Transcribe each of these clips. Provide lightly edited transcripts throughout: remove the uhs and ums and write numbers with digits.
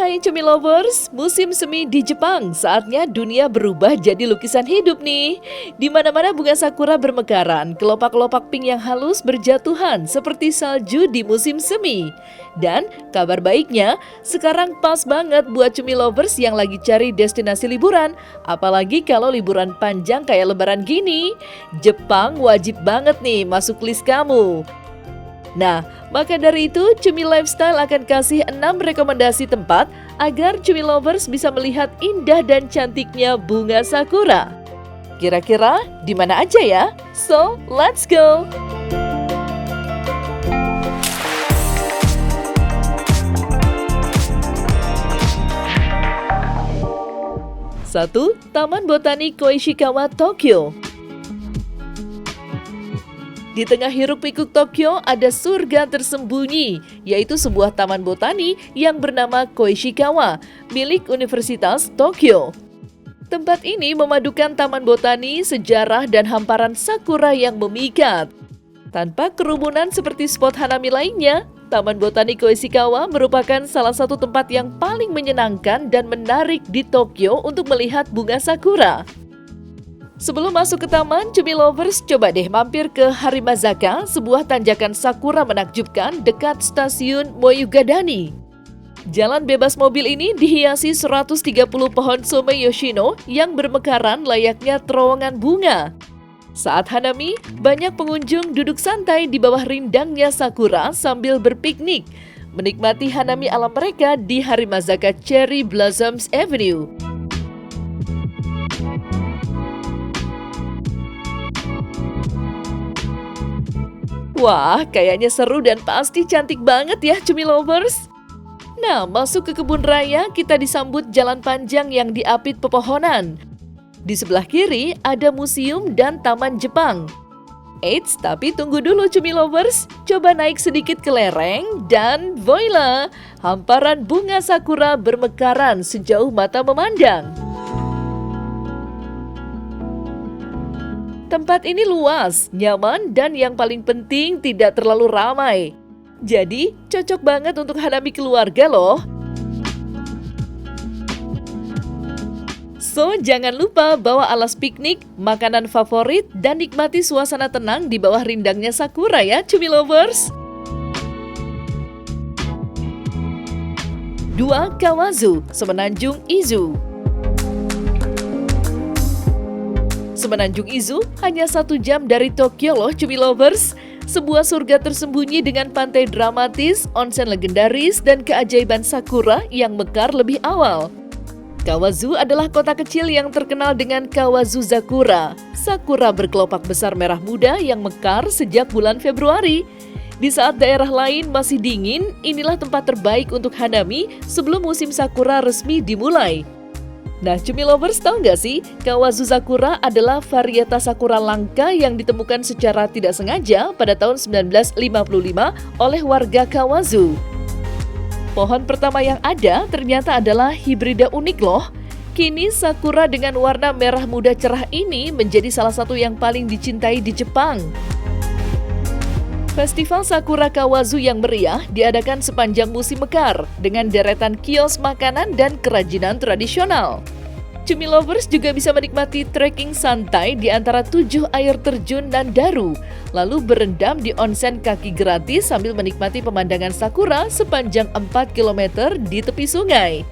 Hai Cumi Lovers, musim semi di Jepang, saatnya dunia berubah jadi lukisan hidup nih. Di mana-mana bunga sakura bermekaran, kelopak-kelopak pink yang halus berjatuhan seperti salju di musim semi. Dan kabar baiknya, sekarang pas banget buat Cumi Lovers yang lagi cari destinasi liburan. Apalagi kalau liburan panjang kayak lebaran gini. Jepang wajib banget nih masuk list kamu. Nah, maka dari itu Cumi Lifestyle akan kasih 6 rekomendasi tempat agar Cumi Lovers bisa melihat indah dan cantiknya bunga sakura. Kira-kira di mana aja ya? So, let's go! Satu, Taman Botani Koishikawa, Tokyo. Di tengah hiruk-pikuk Tokyo ada surga tersembunyi, yaitu sebuah taman botani yang bernama Koishikawa, milik Universitas Tokyo. Tempat ini memadukan taman botani, sejarah, dan hamparan sakura yang memikat. Tanpa kerumunan seperti spot hanami lainnya, Taman Botani Koishikawa merupakan salah satu tempat yang paling menyenangkan dan menarik di Tokyo untuk melihat bunga sakura. Sebelum masuk ke taman, Cumi Lovers coba deh mampir ke Harimazaka, sebuah tanjakan sakura menakjubkan dekat stasiun Moyugadani. Jalan bebas mobil ini dihiasi 130 pohon Somei Yoshino yang bermekaran layaknya terowongan bunga. Saat hanami, banyak pengunjung duduk santai di bawah rindangnya sakura sambil berpiknik, menikmati hanami alam mereka di Harimazaka Cherry Blossoms Avenue. Wah, kayaknya seru dan pasti cantik banget ya Cumi Lovers. Nah, masuk ke kebun raya kita disambut jalan panjang yang diapit pepohonan. Di sebelah kiri ada museum dan taman Jepang. Eits, tapi tunggu dulu Cumi Lovers. Coba naik sedikit ke lereng dan voila, hamparan bunga sakura bermekaran sejauh mata memandang. Tempat ini luas, nyaman, dan yang paling penting tidak terlalu ramai. Jadi, cocok banget untuk hanami keluarga loh. So, jangan lupa bawa alas piknik, makanan favorit, dan nikmati suasana tenang di bawah rindangnya sakura ya, Cumi Lovers. 2. Kawazu, Semenanjung Izu. Semenanjung Izu hanya 1 jam dari Tokyo loh Cumi Lovers. Sebuah surga tersembunyi dengan pantai dramatis, onsen legendaris, dan keajaiban sakura yang mekar lebih awal. Kawazu adalah kota kecil yang terkenal dengan Kawazu Zakura, sakura berkelopak besar merah muda yang mekar sejak bulan Februari. Di saat daerah lain masih dingin, inilah tempat terbaik untuk hanami sebelum musim sakura resmi dimulai. Nah, Cumi Lovers tahu nggak sih, Kawazu Zakura adalah varietas sakura langka yang ditemukan secara tidak sengaja pada tahun 1955 oleh warga Kawazu. Pohon pertama yang ada ternyata adalah hibrida unik loh. Kini sakura dengan warna merah muda cerah ini menjadi salah satu yang paling dicintai di Jepang. Festival Sakura Kawazu yang meriah diadakan sepanjang musim mekar dengan deretan kios makanan dan kerajinan tradisional. Cumi Lovers juga bisa menikmati trekking santai di antara 7 air terjun dan daru, lalu berendam di onsen kaki gratis sambil menikmati pemandangan sakura sepanjang 4 km di tepi sungai.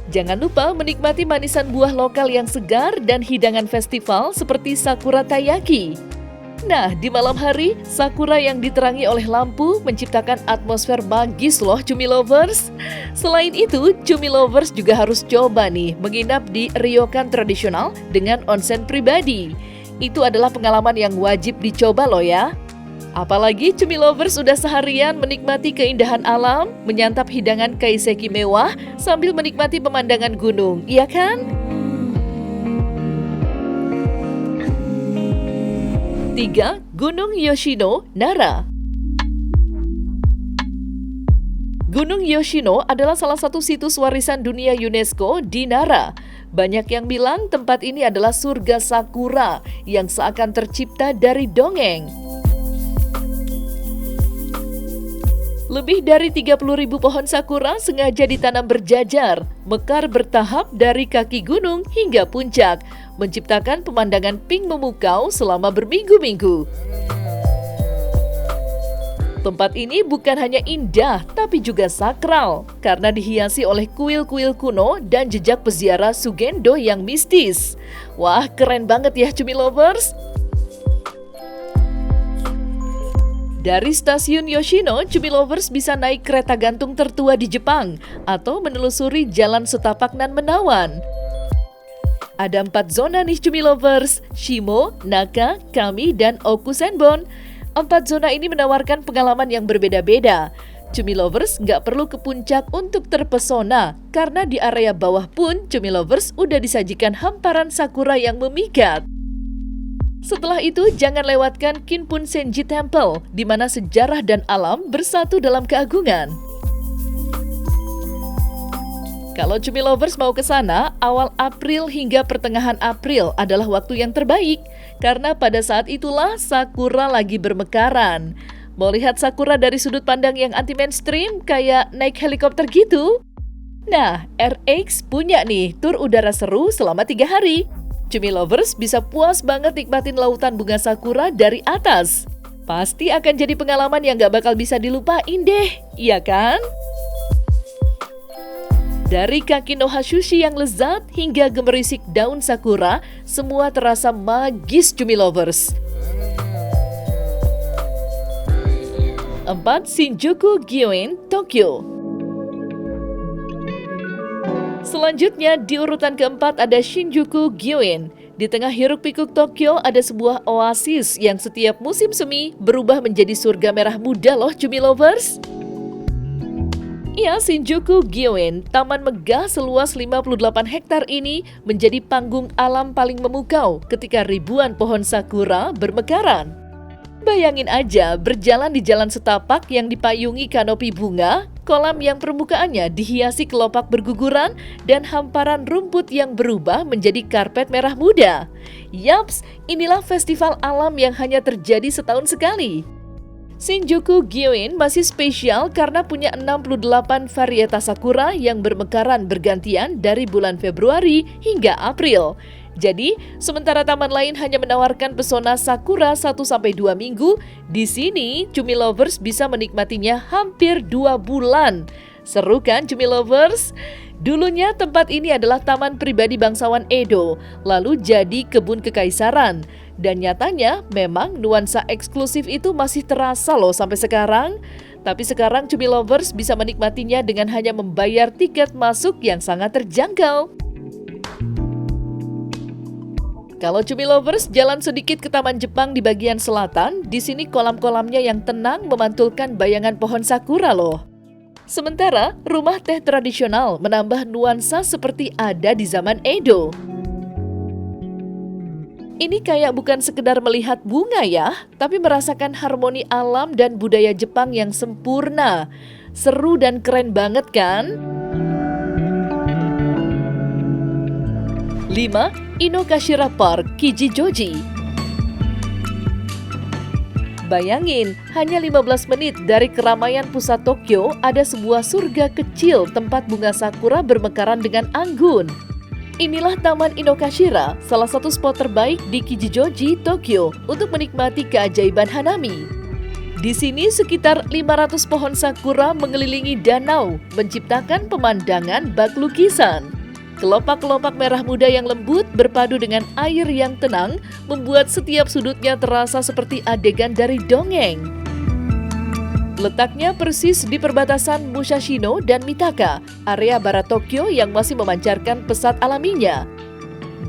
Jangan lupa menikmati manisan buah lokal yang segar dan hidangan festival seperti sakura taiyaki. Nah, di malam hari, sakura yang diterangi oleh lampu menciptakan atmosfer magis loh Cumi Lovers. Selain itu, Cumi Lovers juga harus coba nih menginap di ryokan tradisional dengan onsen pribadi. Itu adalah pengalaman yang wajib dicoba loh ya. Apalagi Cumi Lovers sudah seharian menikmati keindahan alam, menyantap hidangan kaiseki mewah sambil menikmati pemandangan gunung, iya kan? 3. Gunung Yoshino, Nara. Gunung Yoshino adalah salah satu situs warisan dunia UNESCO di Nara. Banyak yang bilang tempat ini adalah surga sakura yang seakan tercipta dari dongeng. Lebih dari 30.000 pohon sakura sengaja ditanam berjajar, mekar bertahap dari kaki gunung hingga puncak, menciptakan pemandangan pink memukau selama berminggu-minggu. Tempat ini bukan hanya indah, tapi juga sakral, karena dihiasi oleh kuil-kuil kuno dan jejak peziarah Sugendo yang mistis. Wah, keren banget ya Cumi Lovers! Dari stasiun Yoshino, Cumi Lovers bisa naik kereta gantung tertua di Jepang atau menelusuri jalan setapak nan menawan. Ada 4 zona nih Cumi Lovers, Shimo, Naka, Kami, dan Okusenbon. 4 zona ini menawarkan pengalaman yang berbeda-beda. Cumi Lovers nggak perlu ke puncak untuk terpesona, karena di area bawah pun Cumi Lovers udah disajikan hamparan sakura yang memikat. Setelah itu, jangan lewatkan Kinpun Senji Temple, di mana sejarah dan alam bersatu dalam keagungan. Kalau Cumi Lovers mau ke sana, awal April hingga pertengahan April adalah waktu yang terbaik, karena pada saat itulah sakura lagi bermekaran. Mau lihat sakura dari sudut pandang yang anti-mainstream, kayak naik helikopter gitu? Nah, RX punya nih tur udara seru selama 3 hari. Cumi Lovers bisa puas banget nikmatin lautan bunga sakura dari atas. Pasti akan jadi pengalaman yang gak bakal bisa dilupain deh, iya kan? Dari kaki Nohasushi yang lezat hingga gemerisik daun sakura, semua terasa magis Cumi Lovers. 4. Shinjuku Gyoen, Tokyo. Selanjutnya, di urutan keempat ada Shinjuku Gyoen. Di tengah hiruk-pikuk Tokyo ada sebuah oasis yang setiap musim semi berubah menjadi surga merah muda loh Cumi Lovers. Ya, Shinjuku Gyoen, taman megah seluas 58 hektar ini menjadi panggung alam paling memukau ketika ribuan pohon sakura bermekaran. Bayangin aja berjalan di jalan setapak yang dipayungi kanopi bunga, kolam yang permukaannya dihiasi kelopak berguguran, dan hamparan rumput yang berubah menjadi karpet merah muda. Yaps, inilah festival alam yang hanya terjadi setahun sekali. Shinjuku Gyoen masih spesial karena punya 68 varietas sakura yang bermekaran bergantian dari bulan Februari hingga April. Jadi, sementara taman lain hanya menawarkan pesona sakura 1-2 minggu, di sini Cumi Lovers bisa menikmatinya hampir 2 bulan. Seru kan Cumi Lovers? Dulunya tempat ini adalah taman pribadi bangsawan Edo, lalu jadi kebun kekaisaran. Dan nyatanya memang nuansa eksklusif itu masih terasa loh sampai sekarang. Tapi sekarang Cumi Lovers bisa menikmatinya dengan hanya membayar tiket masuk yang sangat terjangkau. Kalau Cumi Lovers jalan sedikit ke Taman Jepang di bagian selatan, di sini kolam-kolamnya yang tenang memantulkan bayangan pohon sakura loh. Sementara, rumah teh tradisional menambah nuansa seperti ada di zaman Edo. Ini kayak bukan sekedar melihat bunga ya, tapi merasakan harmoni alam dan budaya Jepang yang sempurna. Seru dan keren banget kan? 5. Inokashira Park, Kijijoji. Bayangin, hanya 15 menit dari keramaian pusat Tokyo ada sebuah surga kecil tempat bunga sakura bermekaran dengan anggun. Inilah Taman Inokashira, salah satu spot terbaik di Kijijoji, Tokyo untuk menikmati keajaiban Hanami. Di sini sekitar 500 pohon sakura mengelilingi danau, menciptakan pemandangan bak lukisan. Kelopak-kelopak merah muda yang lembut berpadu dengan air yang tenang membuat setiap sudutnya terasa seperti adegan dari dongeng. Letaknya persis di perbatasan Musashino dan Mitaka, area barat Tokyo yang masih memancarkan pesat alaminya.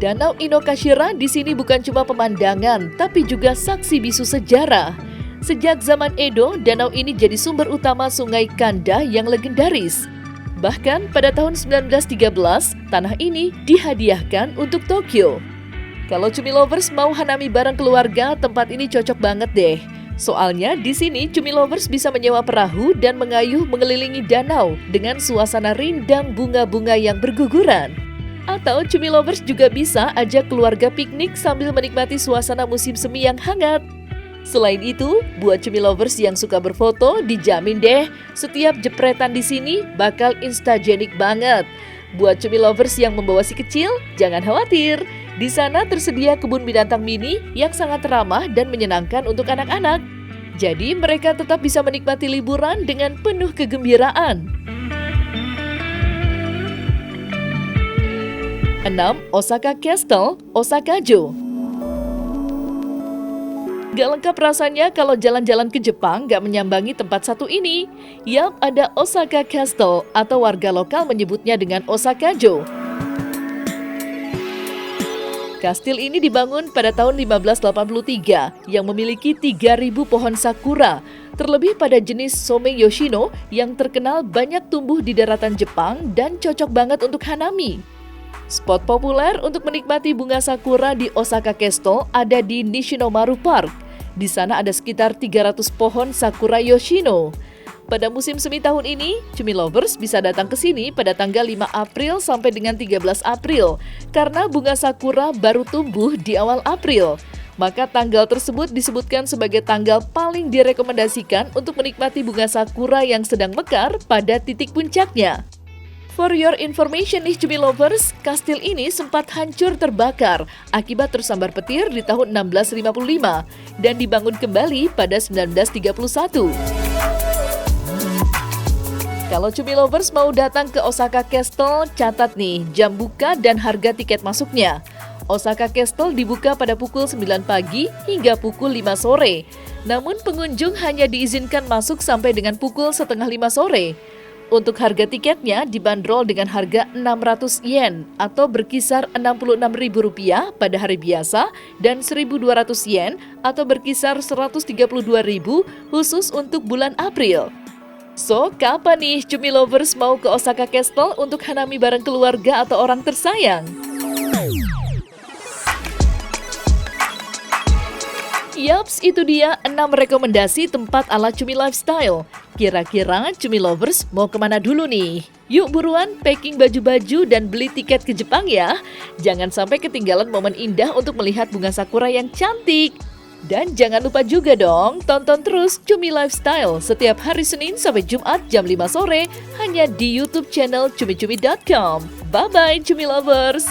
Danau Inokashira di sini bukan cuma pemandangan, tapi juga saksi bisu sejarah. Sejak zaman Edo, danau ini jadi sumber utama Sungai Kanda yang legendaris. Bahkan pada tahun 1913, tanah ini dihadiahkan untuk Tokyo. Kalau Cumi Lovers mau Hanami bareng keluarga, tempat ini cocok banget deh. Soalnya di sini Cumi Lovers bisa menyewa perahu dan mengayuh mengelilingi danau dengan suasana rindang bunga-bunga yang berguguran. Atau Cumi Lovers juga bisa ajak keluarga piknik sambil menikmati suasana musim semi yang hangat. Selain itu, buat Cumi Lovers yang suka berfoto, dijamin deh setiap jepretan di sini bakal instagenik banget. Buat Cumi Lovers yang membawa si kecil, jangan khawatir. Di sana tersedia kebun binatang mini yang sangat ramah dan menyenangkan untuk anak-anak. Jadi mereka tetap bisa menikmati liburan dengan penuh kegembiraan. 6. Osaka Castle, Osaka-jo. Gak lengkap rasanya kalau jalan-jalan ke Jepang gak menyambangi tempat satu ini. Yap, ada Osaka Castle atau warga lokal menyebutnya dengan Osaka-jo. Kastil ini dibangun pada tahun 1583 yang memiliki 3.000 pohon sakura, terlebih pada jenis Somei Yoshino yang terkenal banyak tumbuh di daratan Jepang dan cocok banget untuk hanami. Spot populer untuk menikmati bunga sakura di Osaka Castle ada di Nishinomaru Park. Di sana ada sekitar 300 pohon sakura Yoshino. Pada musim semi tahun ini, Cumi Lovers bisa datang ke sini pada tanggal 5 April sampai dengan 13 April karena bunga sakura baru tumbuh di awal April. Maka tanggal tersebut disebutkan sebagai tanggal paling direkomendasikan untuk menikmati bunga sakura yang sedang mekar pada titik puncaknya. For your information nih Cumi Lovers, kastil ini sempat hancur terbakar akibat tersambar petir di tahun 1655 dan dibangun kembali pada 1931. Kalau Cumi Lovers mau datang ke Osaka Castle, catat nih jam buka dan harga tiket masuknya. Osaka Castle dibuka pada pukul 9 pagi hingga pukul 5 sore. Namun pengunjung hanya diizinkan masuk sampai dengan pukul setengah 5 sore. Untuk harga tiketnya dibanderol dengan harga 600 yen atau berkisar Rp66.000 pada hari biasa dan 1.200 yen atau berkisar Rp132.000 khusus untuk bulan April. So, kapan nih Cumi Lovers mau ke Osaka Castle untuk hanami bareng keluarga atau orang tersayang? Yaps, itu dia 6 rekomendasi tempat ala Cumi Lifestyle. Kira-kira Cumi Lovers mau kemana dulu nih? Yuk buruan packing baju-baju dan beli tiket ke Jepang ya. Jangan sampai ketinggalan momen indah untuk melihat bunga sakura yang cantik. Dan jangan lupa juga dong, tonton terus Cumi Lifestyle setiap hari Senin sampai Jumat jam 5 sore hanya di YouTube channel cumicumi.com. Bye-bye Cumi Lovers!